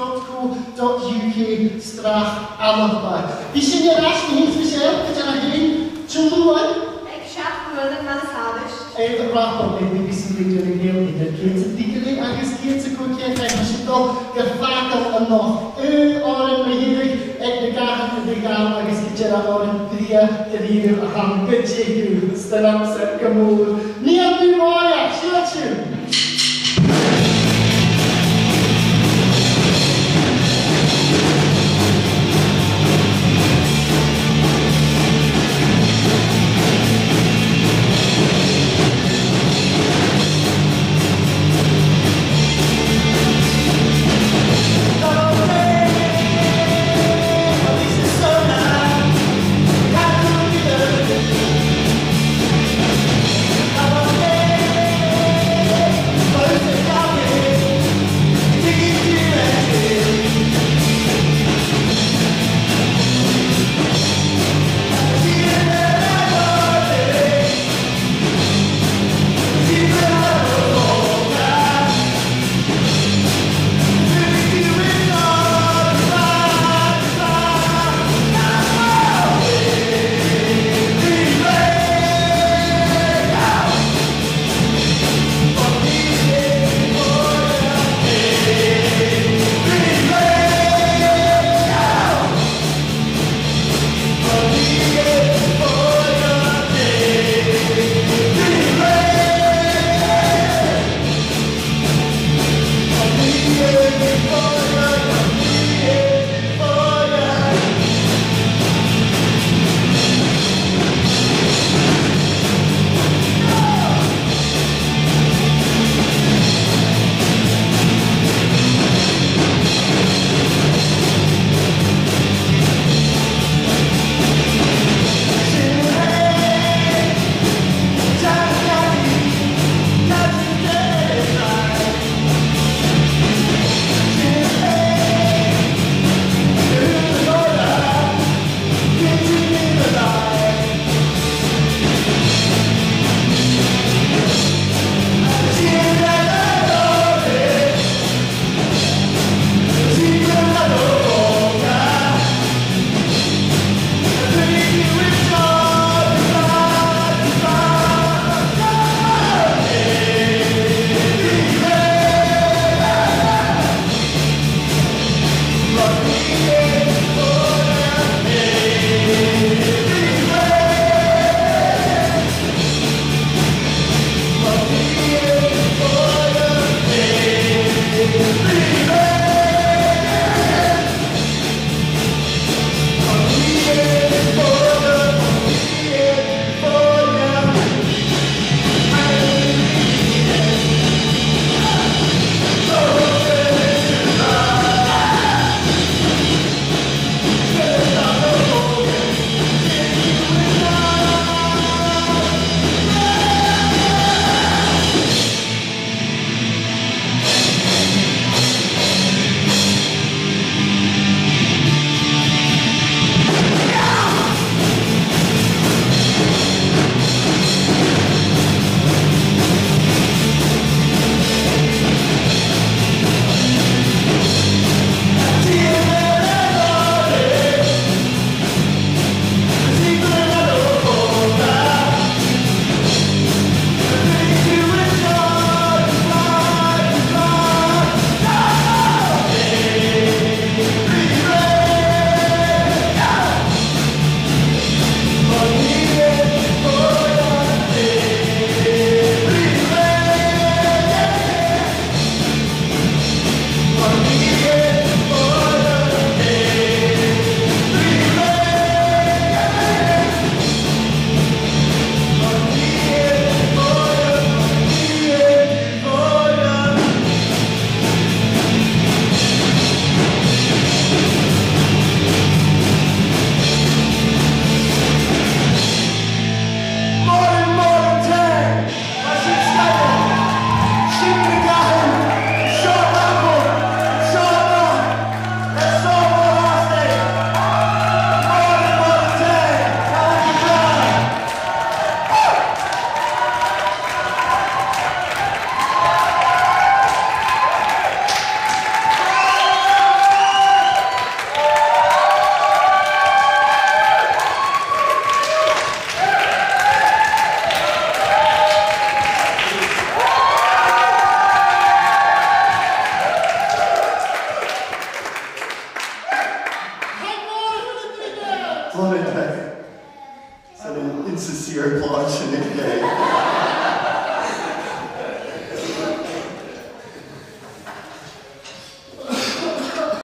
www.uk.straach-Ammerberg. Wie zijn je rest niet gezegd? Dat je nog geen tjoeloen? Ik schaf gewoon dat het hadden. De rapport met de wisseling in heel in de kietse dikkering en kietse koekje en als je toch gevakel en nog oren behierig en de kaart de gaan en je dat oren drie gaan kutje staan ze kamoer. Niet op uw mooie, shirtje. I wanted to sort of insincere applaud to Nick Day.